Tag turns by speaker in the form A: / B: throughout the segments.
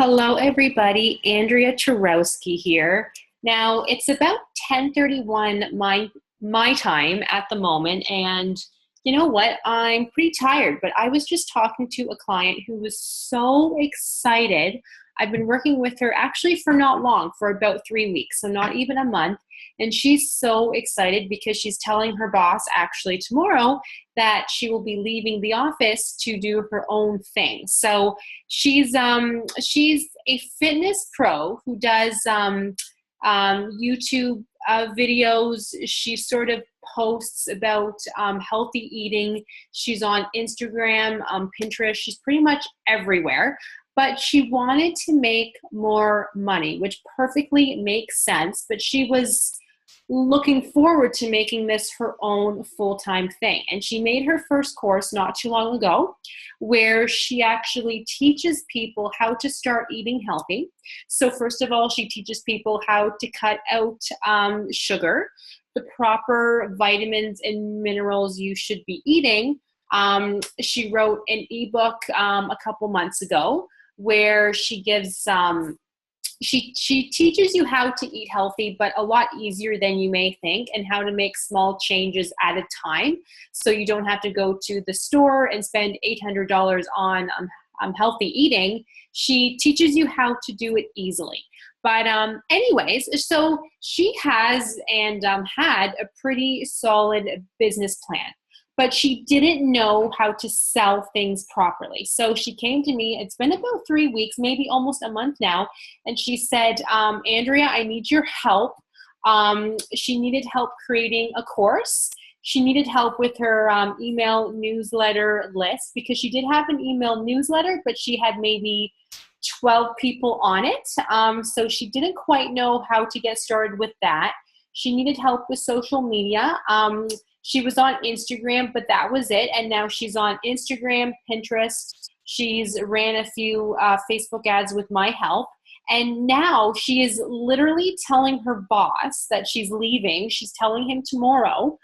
A: Hello, everybody. Andrea Turowski here. Now, it's about 10:31 my time at the moment, and you know what? I'm pretty tired, but I was just talking to a client who was so excited. I've been working with her actually for not long, for about 3 weeks, so not even a month. And she's so excited because she's telling her boss actually tomorrow that she will be leaving the office to do her own thing. So she's a fitness pro who does YouTube videos. She sort of posts about healthy eating. She's on Instagram, Pinterest. She's pretty much everywhere. But she wanted to make more money, which perfectly makes sense. But she was looking forward to making this her own full-time thing. And she made her first course not too long ago, where she actually teaches people how to start eating healthy. So first of all, she teaches people how to cut out sugar, the proper vitamins and minerals you should be eating. She wrote an ebook a couple months ago where she gives she teaches you how to eat healthy, but a lot easier than you may think, and how to make small changes at a time. So you don't have to go to the store and spend $800 on healthy eating. She teaches you how to do it easily. But anyways, so she has and had a pretty solid business plan, but she didn't know how to sell things properly. So she came to me, it's been about 3 weeks, maybe almost a month now, and she said, Andrea, I need your help. She needed help creating a course. She needed help with her email newsletter list, because she did have an email newsletter, but she had maybe 12 people on it. So she didn't quite know how to get started with that. She needed help with social media. She was on Instagram, but that was it. And now she's on Instagram, Pinterest. She's ran a few Facebook ads with my help. And now she is literally telling her boss that she's leaving. She's telling him tomorrow,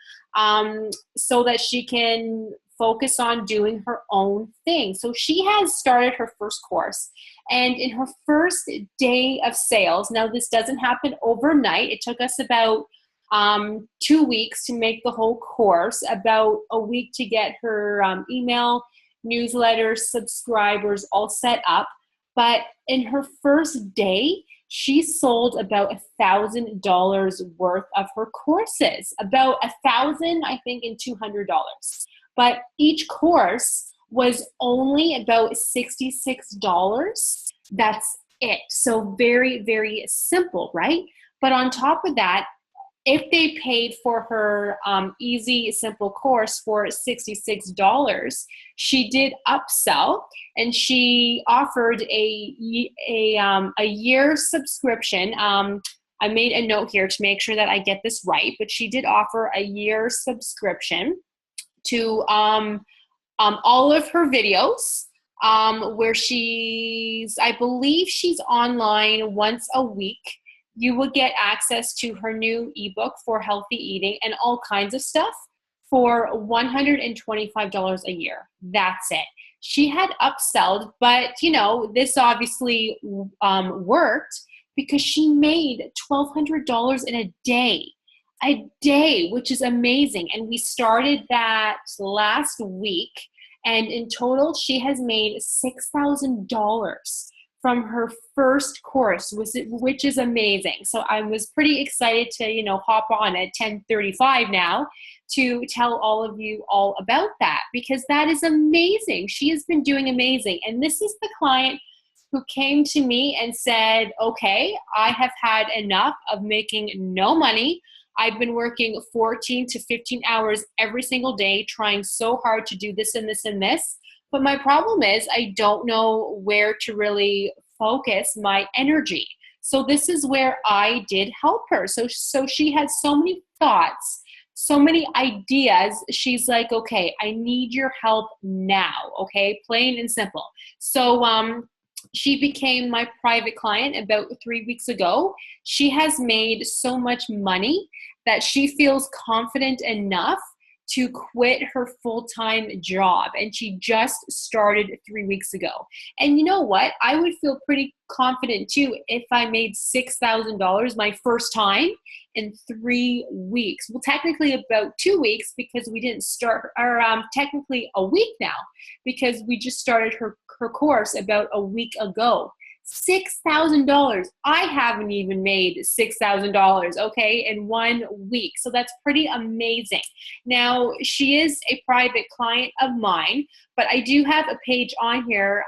A: so that she can focus on doing her own thing. So she has started her first course. And in her first day of sales, now this doesn't happen overnight. It took us about 2 weeks to make the whole course, about a week to get her email newsletter subscribers all set up. But in her first day, she sold about $1,000 worth of her courses, about $1,000, I think, and $200. But each course was only about $66. That's it. So very, very simple, right? But on top of that, if they paid for her easy, simple course for $66, she did upsell, and she offered a year subscription. I made a note here to make sure that I get this right, but she did offer a year subscription to all of her videos, where I believe she's online once a week. You will get access to her new ebook for healthy eating and all kinds of stuff for $125 a year. That's it. She had upselled, but this obviously worked, because she made $1,200 in a day, which is amazing. And we started that last week, and in total, she has made $6,000 from her first course, which is amazing. So I was pretty excited to, hop on at 10:35 now to tell all of you all about that, because that is amazing. She has been doing amazing. And this is the client who came to me and said, okay, I have had enough of making no money. I've been working 14 to 15 hours every single day, trying so hard to do this and this and this. But my problem is I don't know where to really focus my energy. So this is where I did help her. So she had so many thoughts, so many ideas. She's like, okay, I need your help now. Okay, plain and simple. So she became my private client about 3 weeks ago. She has made so much money that she feels confident enough to quit her full-time job, and she just started 3 weeks ago. And you know what? I would feel pretty confident too if I made $6,000 my first time in 3 weeks. Well, technically about 2 weeks because we didn't start, or technically a week now because we just started her course about a week ago. $6,000. I haven't even made $6,000, okay, in 1 week. So that's pretty amazing. Now, she is a private client of mine, but I do have a page on here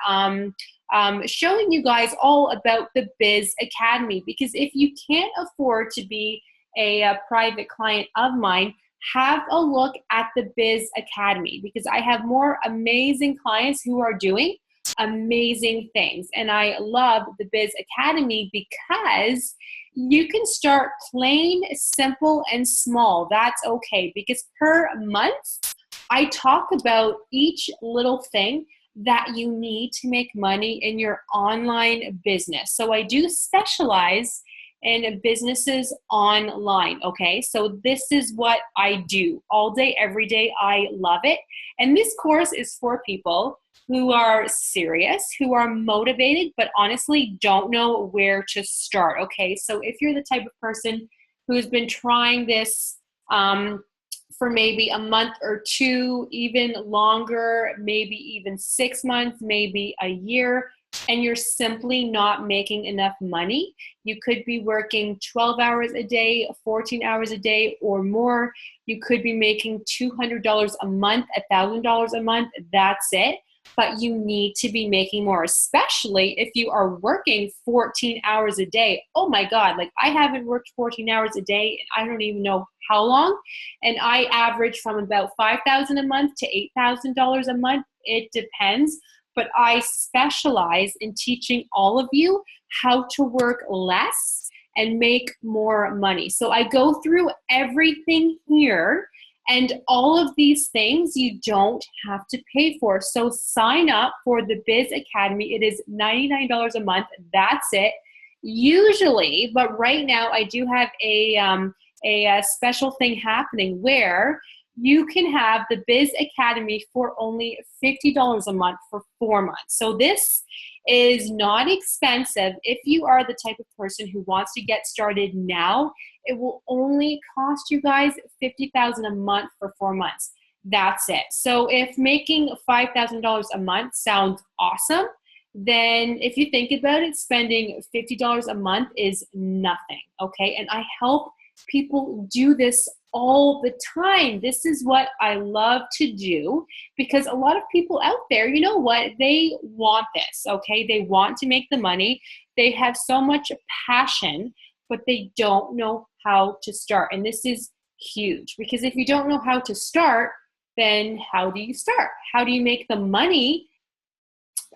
A: showing you guys all about the Biz Academy, because if you can't afford to be a private client of mine, have a look at the Biz Academy, because I have more amazing clients who are doing amazing things. And I love the Biz Academy because you can start plain, simple, and small. That's okay, because per month, I talk about each little thing that you need to make money in your online business. So I do specialize in businesses online, okay? So this is what I do all day, every day. I love it. And this course is for people who are serious, who are motivated, but honestly don't know where to start, okay? So if you're the type of person who's been trying this for maybe a month or two, even longer, maybe even 6 months, maybe a year, and you're simply not making enough money, you could be working 12 hours a day, 14 hours a day, or more. You could be making $200 a month, $1,000 a month, that's it. But you need to be making more, especially if you are working 14 hours a day. Oh my God, like I haven't worked 14 hours a day, I don't even know how long. And I average from about $5,000 a month to $8,000 a month. It depends. But I specialize in teaching all of you how to work less and make more money. So I go through everything here. And all of these things you don't have to pay for. So sign up for the Biz Academy. It is $99 a month. That's it. Usually, but right now I do have a special thing happening where you can have the Biz Academy for only $50 a month for 4 months. So this is not expensive. If you are the type of person who wants to get started now, it will only cost you guys $50,000 a month for 4 months. That's it. So if making $5,000 a month sounds awesome, then if you think about it, spending $50 a month is nothing, okay? And I help people do this all the time. This is what I love to do, because a lot of people out there, you know what, they want this, okay? They want to make the money. They have so much passion, but they don't know how to start. And this is huge, because if you don't know how to start, then how do you start? How do you make the money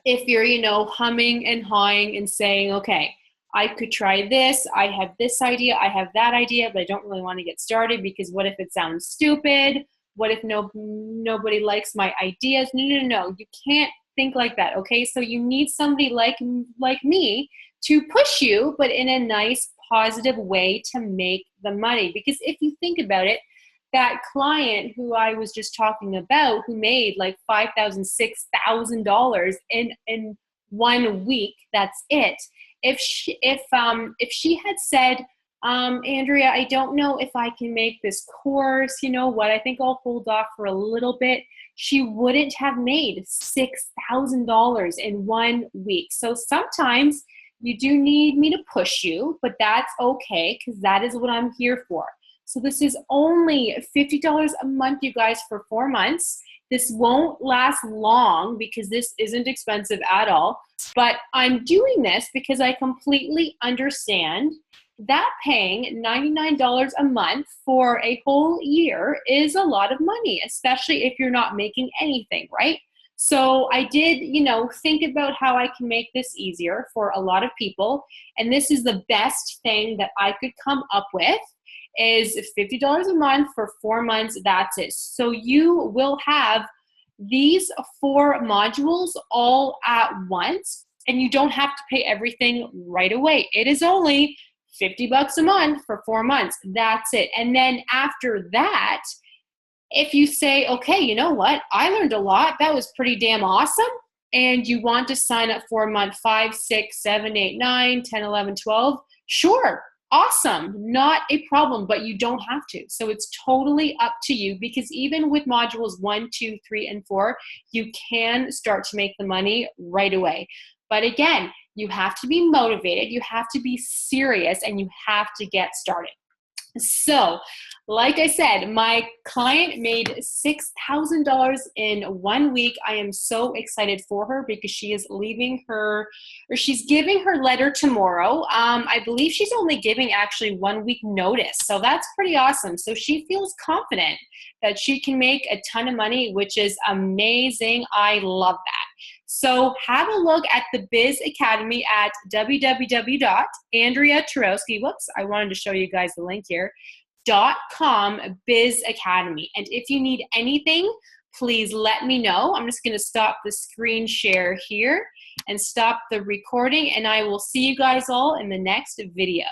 A: if you're, humming and hawing and saying, okay, I could try this, I have this idea, I have that idea, but I don't really want to get started because what if it sounds stupid? What if nobody likes my ideas? No. You can't think like that, okay? So you need somebody like me to push you, but in a nice, positive way to make the money. Because if you think about it, that client who I was just talking about, who made like $5,000, $6,000 in 1 week, that's it. If she had said, Andrea, I don't know if I can make this course, you know what, I think I'll hold off for a little bit, she wouldn't have made $6,000 in 1 week. So sometimes you do need me to push you, but that's okay, because that is what I'm here for. So this is only $50 a month, you guys, for 4 months. This won't last long because this isn't expensive at all. But I'm doing this because I completely understand that paying $99 a month for a whole year is a lot of money, especially if you're not making anything, right? So I did, think about how I can make this easier for a lot of people. And this is the best thing that I could come up with, is $50 a month for 4 months. That's it. So you will have these 4 modules all at once, and you don't have to pay everything right away. It is only $50 a month for 4 months. That's it. And then after that, If you say, okay, you know what, I learned a lot, that was pretty damn awesome, and you want to sign up for month 5, 6, 7, 8, 9, 10, 11, 12, sure, awesome, not a problem, but you don't have to. So it's totally up to you, because even with modules 1, 2, 3, and 4, you can start to make the money right away. But again, you have to be motivated, you have to be serious, and you have to get started. So, like I said, my client made $6,000 in 1 week. I am so excited for her because she is leaving her, or she's giving her letter tomorrow. I believe she's only giving actually 1 week notice. So that's pretty awesome. So she feels confident that she can make a ton of money, which is amazing. I love that. So have a look at the Biz Academy at www.andreaturowski, whoops, I wanted to show you guys the link here, .com Biz Academy. And if you need anything, please let me know. I'm just going to stop the screen share here and stop the recording, and I will see you guys all in the next video.